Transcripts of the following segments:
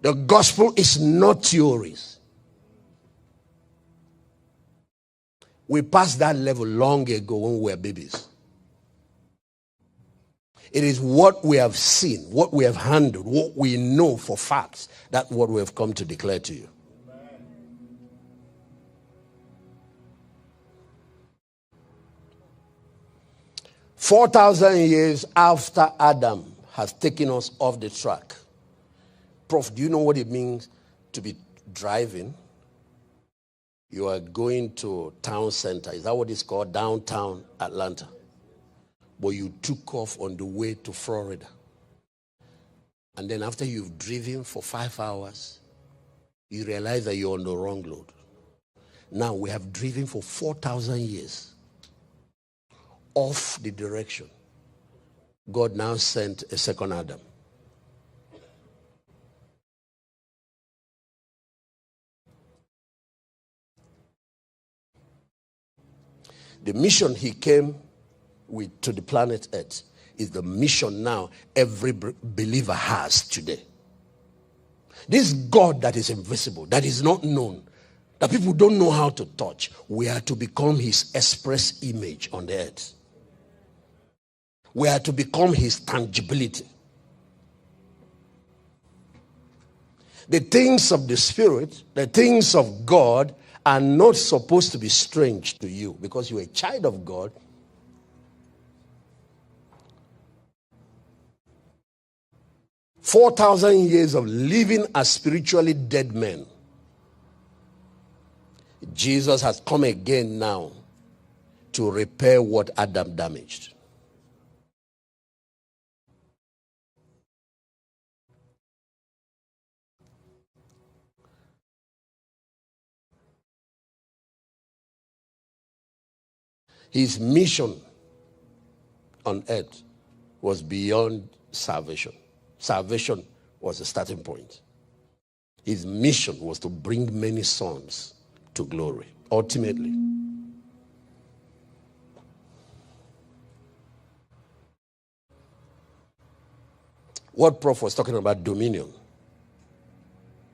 The gospel is not theories. We passed that level long ago when we were babies. It is what we have seen, what we have handled, what we know for facts. That's what we have come to declare to you. 4,000 years after Adam has taken us off the track. Prof, do you know what it means to be driving? You are going to town center. Is that what it's called? Downtown Atlanta. But you took off on the way to Florida. And then after you've driven for 5 hours, you realize that you're on the wrong road. Now we have driven for 4,000 years off the direction. God now sent a second Adam. The mission he came with to the planet Earth is the mission now every believer has today. This God that is invisible, that is not known, that people don't know how to touch, we are to become his express image on the earth. We are to become his tangibility. The things of the Spirit, the things of God are not supposed to be strange to you because you're a child of God. – 4,000 years of living as spiritually dead men. Jesus has come again now to repair what Adam damaged. His mission on earth was beyond salvation. Salvation was the starting point. His mission was to bring many sons to glory, ultimately. What Prof was talking about, dominion.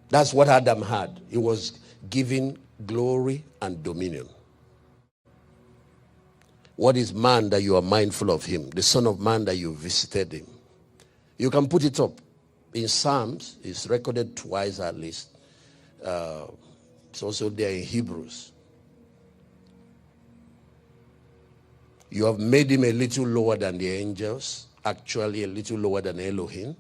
That's what Adam had. He was given glory and dominion. What is man that you are mindful of him? The Son of Man that you visited him. You can put it up. In Psalms, it's recorded twice at least. It's also there in Hebrews. You have made him a little lower than the angels, actually a little lower than Elohim.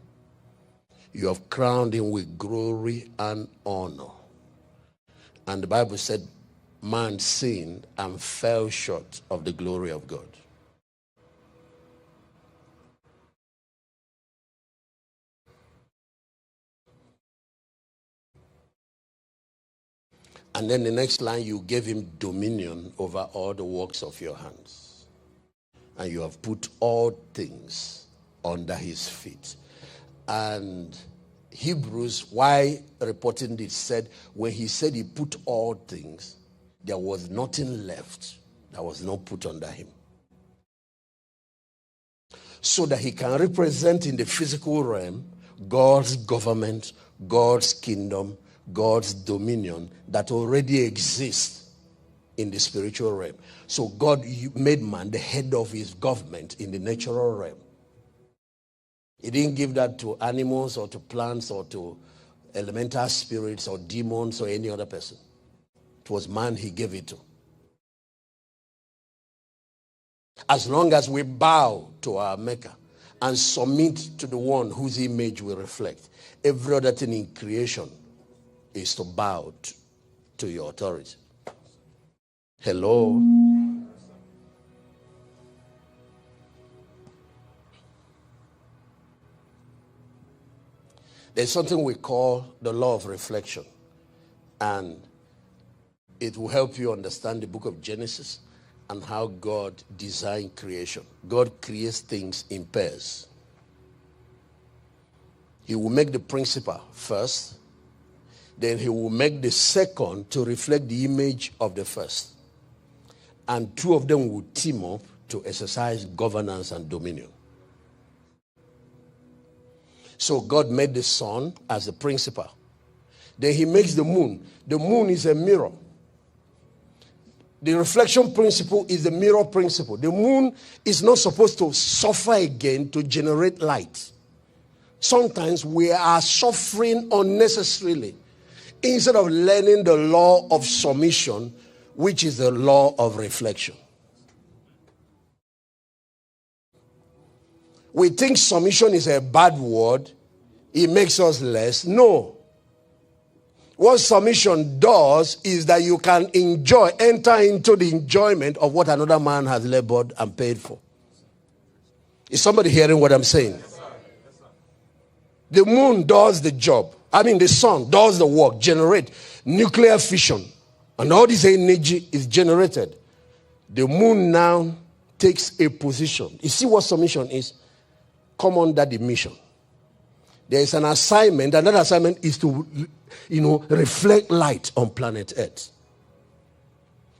You have crowned him with glory and honor. And the Bible said, man sinned and fell short of the glory of God. And then the next line, you gave him dominion over all the works of your hands. And you have put all things under his feet. And Hebrews, why reporting this, said, when he said he put all things, there was nothing left that was not put under him. So that he can represent in the physical realm God's government, God's kingdom, God's dominion that already exists in the spiritual realm. So God made man the head of his government in the natural realm. He didn't give that to animals or to plants or to elemental spirits or demons or any other person. It was man he gave it to. As long as we bow to our Maker and submit to the one whose image we reflect, every other thing in creation is to bow to your authority. Hello? There's something we call the law of reflection. And it will help you understand the book of Genesis and how God designed creation. God creates things in pairs. He will make the principal first, then he will make the second to reflect the image of the first. And two of them will team up to exercise governance and dominion. So God made the Son as the principal. Then he makes the moon. The moon is a mirror. The reflection principle is the mirror principle. The moon is not supposed to suffer again to generate light. Sometimes we are suffering unnecessarily instead of learning the law of submission, which is the law of reflection. We think submission is a bad word. It makes us less. No. What submission does is that you can enter into the enjoyment of what another man has labored and paid for. Is somebody hearing what I'm saying? Yes, sir. Yes, sir. The moon does the job. The sun does the work, generate nuclear fission. And all this energy is generated. The moon now takes a position. You see what submission is? Come under the mission. There is an assignment, and that assignment is to, reflect light on planet Earth.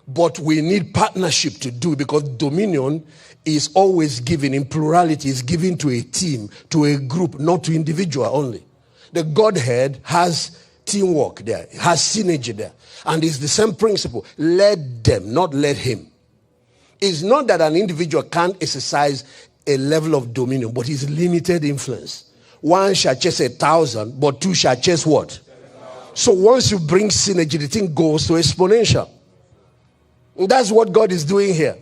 But we need partnership to do, because dominion is always given in plurality, is given to a team, to a group, not to individual only. The Godhead has teamwork there, has synergy there. And it's the same principle. Let them, not let him. It's not that an individual can't exercise a level of dominion, but it's limited influence. One shall chase 1,000, but two shall chase what? So once you bring synergy, the thing goes to exponential. And that's what God is doing here.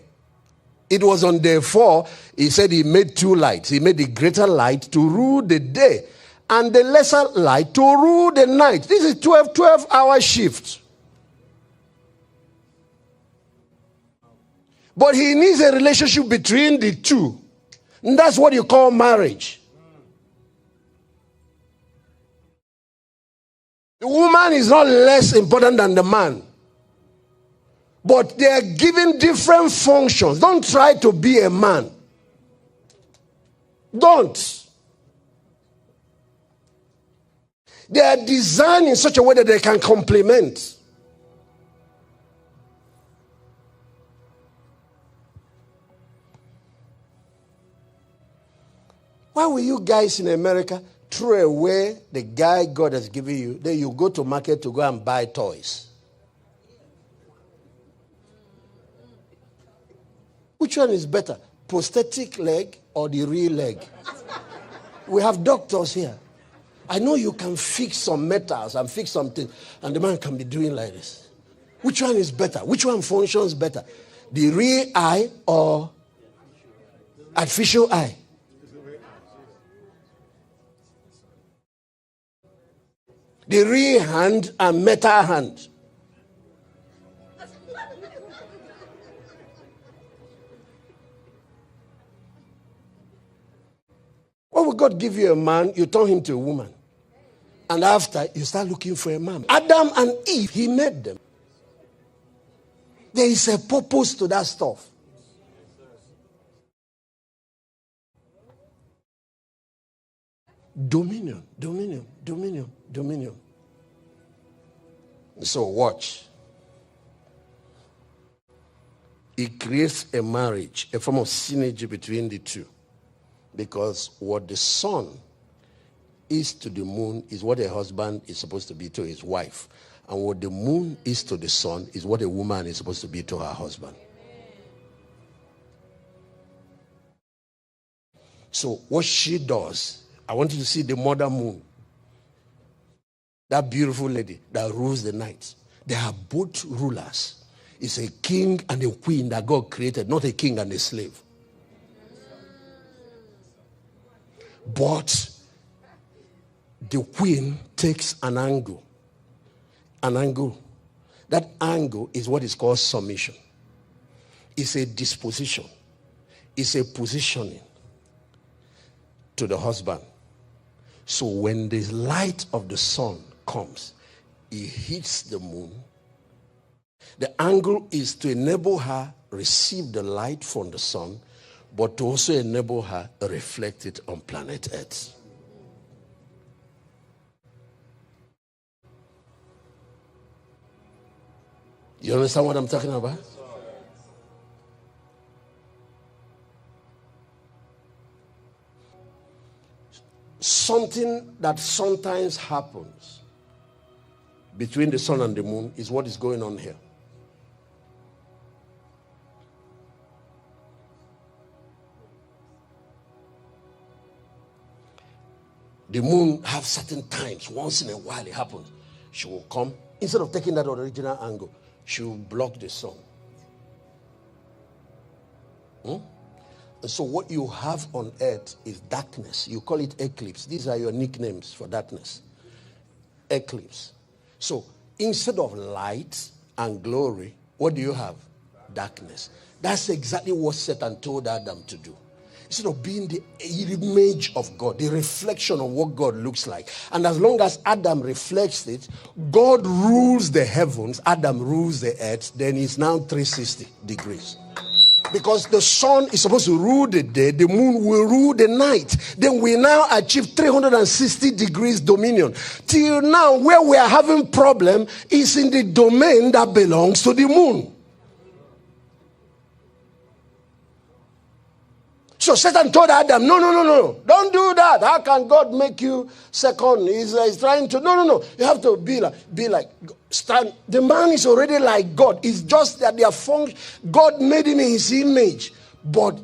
It was on day 4, he said he made 2 lights. He made the greater light to rule the day, and the lesser light to rule the night. This is 12-hour shift. But he needs a relationship between the two. And that's what you call marriage. The woman is not less important than the man. But they are given different functions. Don't try to be a man. Don't. They are designed in such a way that they can complement. Why will you guys in America throw away the guy God has given you? Then you go to market to go and buy toys. Which one is better? Prosthetic leg or the real leg? We have doctors here. I know you can fix some metals and fix something, and the man can be doing like this. Which one is better? Which one functions better? The real eye or artificial eye? The real hand and metal hand. Why would God give you a man, you turn him to a woman? And after, you start looking for a man. Adam and Eve, he made them. There is a purpose to that stuff. Dominion, dominion, dominion, dominion. So watch. It creates a marriage, a form of synergy between the two. Because what the sun is to the moon is what a husband is supposed to be to his wife. And what the moon is to the sun is what a woman is supposed to be to her husband. So what she does, I want you to see the mother moon. That beautiful lady that rules the night. They are both rulers. It's a king and a queen that God created, not a king and a slave. But the queen takes an angle. An angle. That angle is what is called submission. It's a disposition. It's a positioning to the husband. So when the light of the sun comes, it hits the moon. The angle is to enable her receive the light from the sun, but to also enable her to reflect it on planet Earth. You understand what I'm talking about? Something that sometimes happens between the sun and the moon is what is going on here. The moon have certain times. Once in a while it happens. She will come. Instead of taking that original angle, she will block the sun. And so what you have on earth is darkness. You call it eclipse. These are your nicknames for darkness. Eclipse. So instead of light and glory, what do you have? Darkness. That's exactly what Satan told Adam to do. Instead of being the image of God, the reflection of what God looks like. And as long as Adam reflects it, God rules the heavens, Adam rules the earth, then it's now 360 degrees. Because the sun is supposed to rule the day, the moon will rule the night. Then we now achieve 360 degrees dominion. Till now, where we are having problem is in the domain that belongs to the moon. So Satan told Adam, no, don't do that. How can God make you second? He's trying to, no. You have to be like, stand. The man is already like God. It's just that their function, God made him in his image. But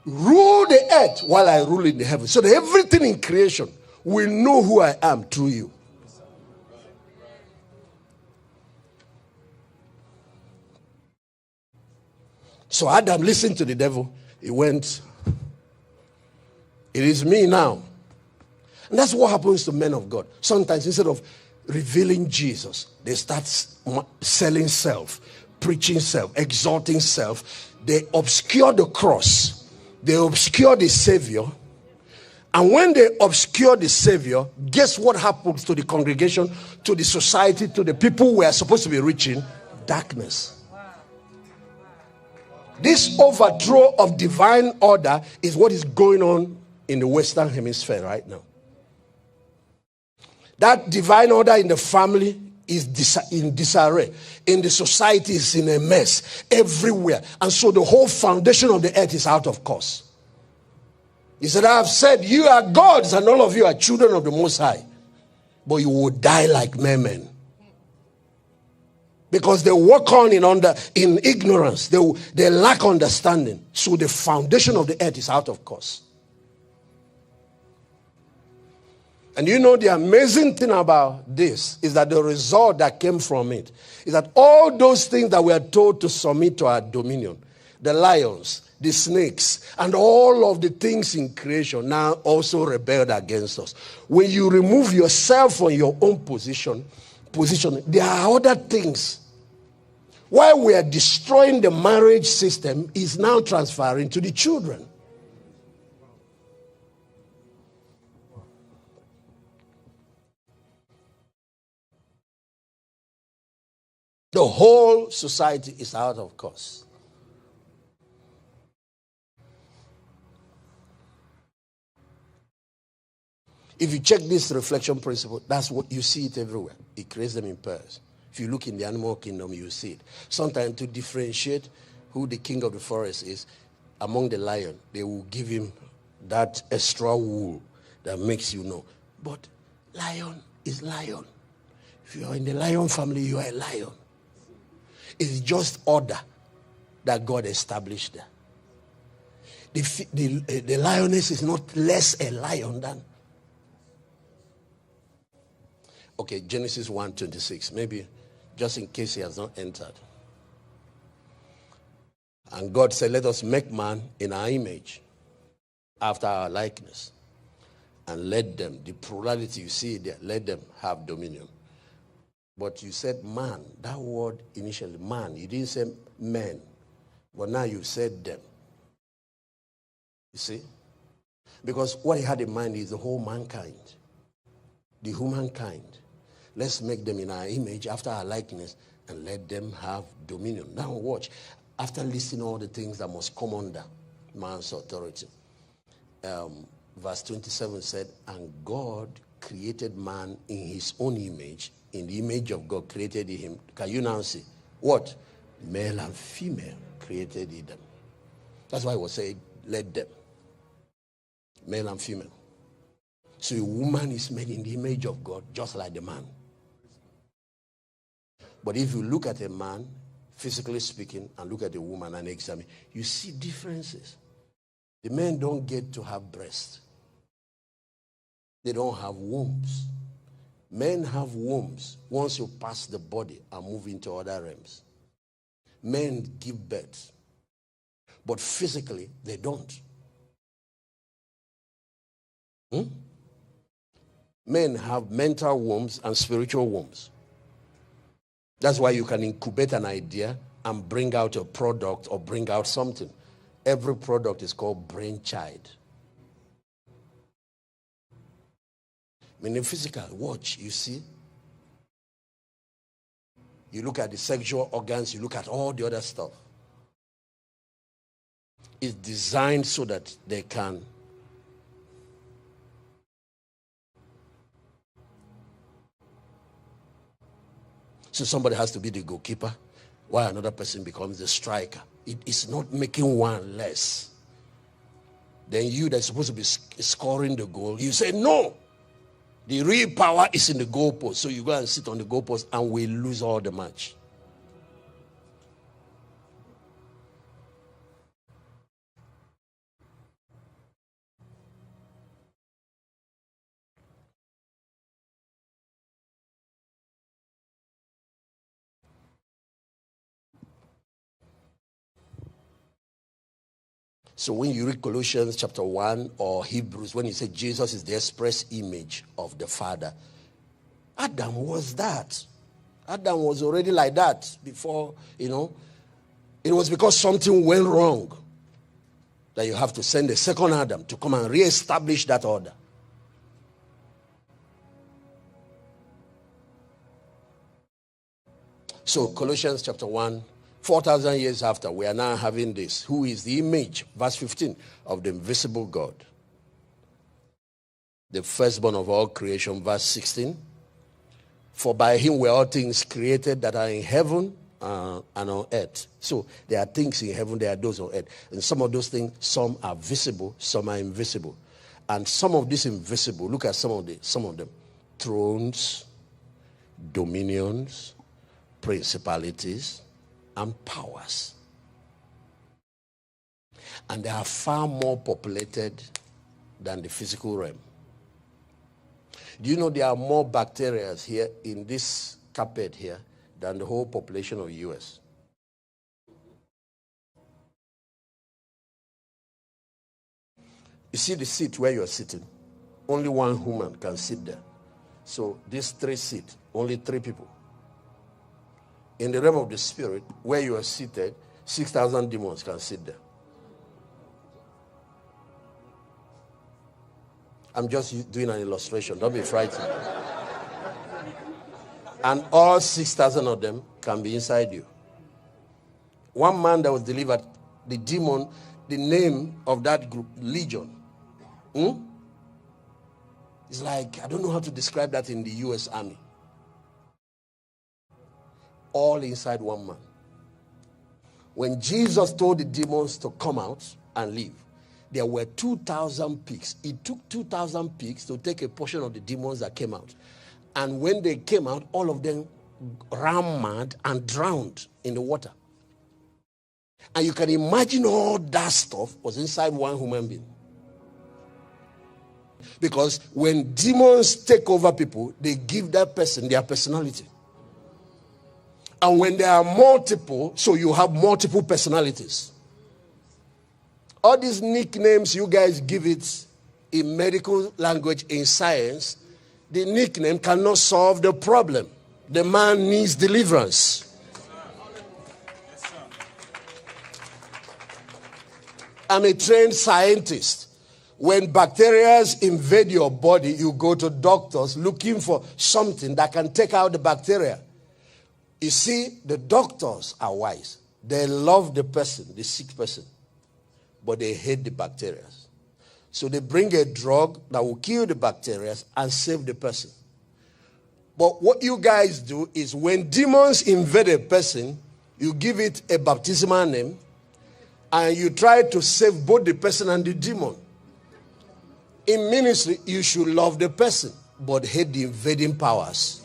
rule the earth while I rule in the heavens. So that everything in creation will know who I am through you. So Adam listened to the devil. He went, it is me now. And that's what happens to men of God. Sometimes instead of revealing Jesus, they start selling self, preaching self, exalting self. They obscure the cross. They obscure the Savior. And when they obscure the Savior, guess what happens to the congregation, to the society, to the people we are supposed to be reaching? Darkness. This overthrow of divine order is what is going on in the Western Hemisphere right now. That divine order in the family is in disarray. In the society is in a mess everywhere. And so the whole foundation of the earth is out of course. He said, I have said you are gods and all of you are children of the Most High. But you will die like men. Because they walk on in ignorance. They lack understanding. So the foundation of the earth is out of course. And you know the amazing thing about this is that the result that came from it is that all those things that we are told to submit to our dominion, the lions, the snakes, and all of the things in creation now also rebelled against us. When you remove yourself from your own position, there are other things. While we are destroying the marriage system, is now transferring to the children. The whole society is out of course. If you check this reflection principle, that's what you see it everywhere. It creates them in pairs. If you look in the animal kingdom, you see it. Sometimes to differentiate who the king of the forest is among the lion, they will give him that extra wool that makes you know. But lion is lion. If you are in the lion family, you are a lion. It's just order that God established there. The lioness is not less a lion than. Okay, Genesis 1:26. Maybe just in case he has not entered. And God said, let us make man in our image, after our likeness. And let them, the plurality you see there, let them have dominion. But you said man, that word initially, man, you didn't say men. But now you said them. You see? Because what he had in mind is the whole mankind. The humankind. Let's make them in our image, after our likeness, and let them have dominion. Now watch. After listing all the things that must come under man's authority. Verse 27 said, and God created man in his own image. In the image of God created he him. Can you now see? What? Male and female created he them. That's why I was saying, let them. Male and female. So a woman is made in the image of God, just like the man. But if you look at a man, physically speaking, and look at a woman and examine, you see differences. The men don't get to have breasts. They don't have wombs. Men have wombs once you pass the body and move into other realms. Men give birth. But physically, they don't. Men have mental wombs and spiritual wombs. That's why you can incubate an idea and bring out a product or bring out something. Every product is called brainchild. Meaning physical, watch, you see. You look at the sexual organs, you look at all the other stuff. It's designed so that they can so somebody has to be the goalkeeper while another person becomes the striker. It is not making one less. Then you that's supposed to be scoring the goal, you say no. The real power is in the goalpost. So you go and sit on the goalpost and we lose all the match. So when you read Colossians chapter 1 or Hebrews, when you say Jesus is the express image of the Father, Adam was that. Adam was already like that before, It was because something went wrong that you have to send a second Adam to come and reestablish that order. So Colossians chapter 1, 4,000 years after, we are now having this. Who is the image, verse 15, of the invisible God? The firstborn of all creation, verse 16. For by him were all things created that are in heaven and on earth. So there are things in heaven, there are those on earth. And some of those things, some are visible, some are invisible. And some of this invisible, look at some of them. Thrones, dominions, principalities, and powers. And they are far more populated than the physical realm. Do you know there are more bacteria here in this carpet here than the whole population of the US? You see the seat where you're sitting? Only one human can sit there. So these 3 seats, only 3 people. In the realm of the spirit, where you are seated, 6,000 demons can sit there. I'm just doing an illustration. Don't be frightened. And all 6,000 of them can be inside you. One man that was delivered, the demon, the name of that group, Legion. It's like, I don't know how to describe that in the US Army. All inside one man. When Jesus told the demons to come out and leave, there were 2,000 pigs. It took 2,000 pigs to take a portion of the demons that came out. And when they came out, all of them ran mad and drowned in the water. And you can imagine all that stuff was inside one human being. Because when demons take over people, they give that person their personality. And when there are multiple, so you have multiple personalities. All these nicknames you guys give it in medical language, in science, the nickname cannot solve the problem. The man needs deliverance. I'm a trained scientist. When bacteria invade your body, you go to doctors looking for something that can take out the bacteria. You see, the doctors are wise. They love the person, the sick person, but they hate the bacteria. So they bring a drug that will kill the bacteria and save the person. But what you guys do is when demons invade a person, you give it a baptismal name and you try to save both the person and the demon. In ministry, you should love the person, but hate the invading powers.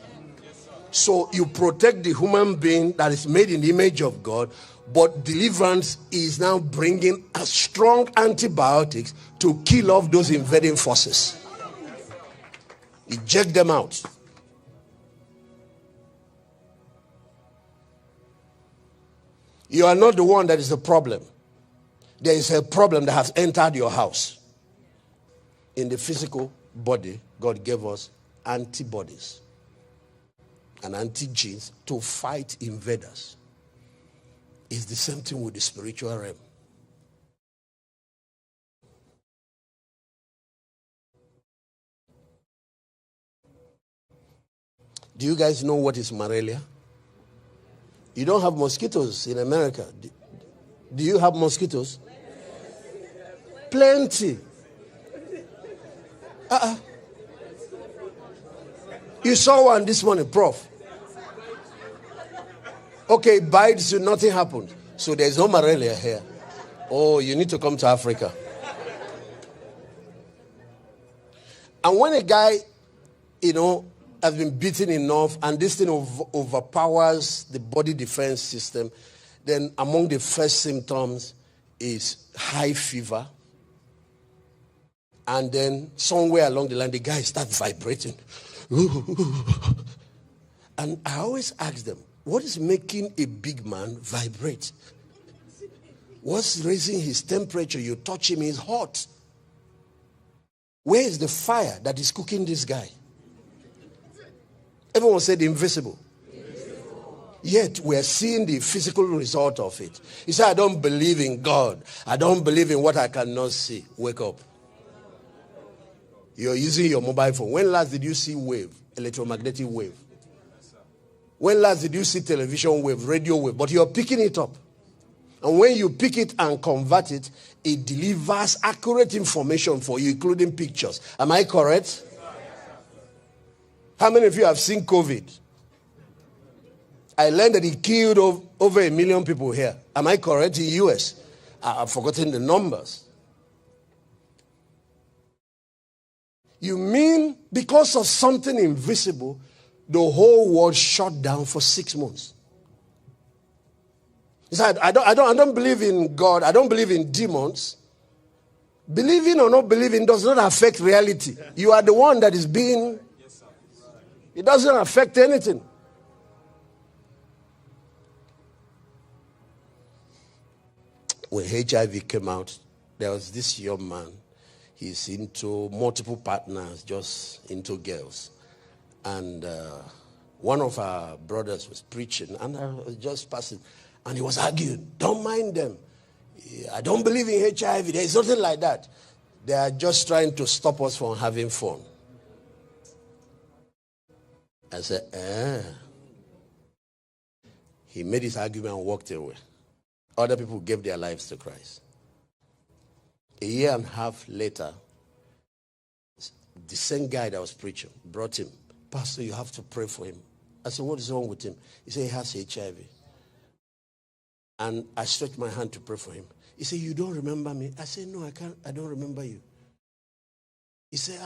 So you protect the human being that is made in the image of God, but deliverance is now bringing a strong antibiotics to kill off those invading forces. Eject them out. You are not the one that is the problem. There is a problem that has entered your house. In the physical body, God gave us antibodies and antigens to fight invaders. It's the same thing with the spiritual realm. Do you guys know what is malaria? You don't have mosquitoes in America. Do you have mosquitoes? Plenty. You saw one this morning, Prof. Okay, bites you, nothing happened. So there's no malaria here. Oh, you need to come to Africa. And when a guy, has been beaten enough and this thing overpowers the body defense system, then among the first symptoms is high fever. And then somewhere along the line, the guy starts vibrating. And I always ask them, what is making a big man vibrate? What's raising his temperature? You touch him, he's hot. Where is the fire that is cooking this guy? Everyone said invisible. Yet we're seeing the physical result of it. He said, I don't believe in God. I don't believe in what I cannot see. Wake up. You're using your mobile phone. When last did you see wave, electromagnetic wave? When last did you see television wave, radio wave? But you're picking it up. And when you pick it and convert it, it delivers accurate information for you, including pictures. Am I correct? How many of you have seen COVID? I learned that it killed over 1 million people here. Am I correct? In the US. I've forgotten the numbers. You mean because of something invisible, the whole world shut down for 6 months? He said, I don't believe in God. I don't believe in demons. Believing or not believing does not affect reality. You are the one that is being... It doesn't affect anything. When HIV came out, there was this young man. He's into multiple partners, just into girls. And one of our brothers was preaching, and I was just passing. And he was arguing, don't mind them. I don't believe in HIV. There is nothing like that. They are just trying to stop us from having fun. I said, He made his argument and walked away. Other people gave their lives to Christ. A year and a half later, the same guy that was preaching brought him. Pastor, you have to pray for him. I said, what is wrong with him? He said, he has HIV. And I stretched my hand to pray for him. He said, you don't remember me? I said, no, I don't remember you. He said,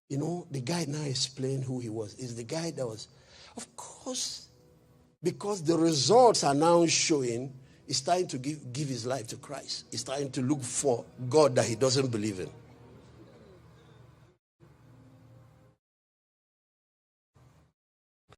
the guy now explained who he was. It's the guy that was, of course, because the results are now showing he's trying to give his life to Christ. He's trying to look for God that he doesn't believe in.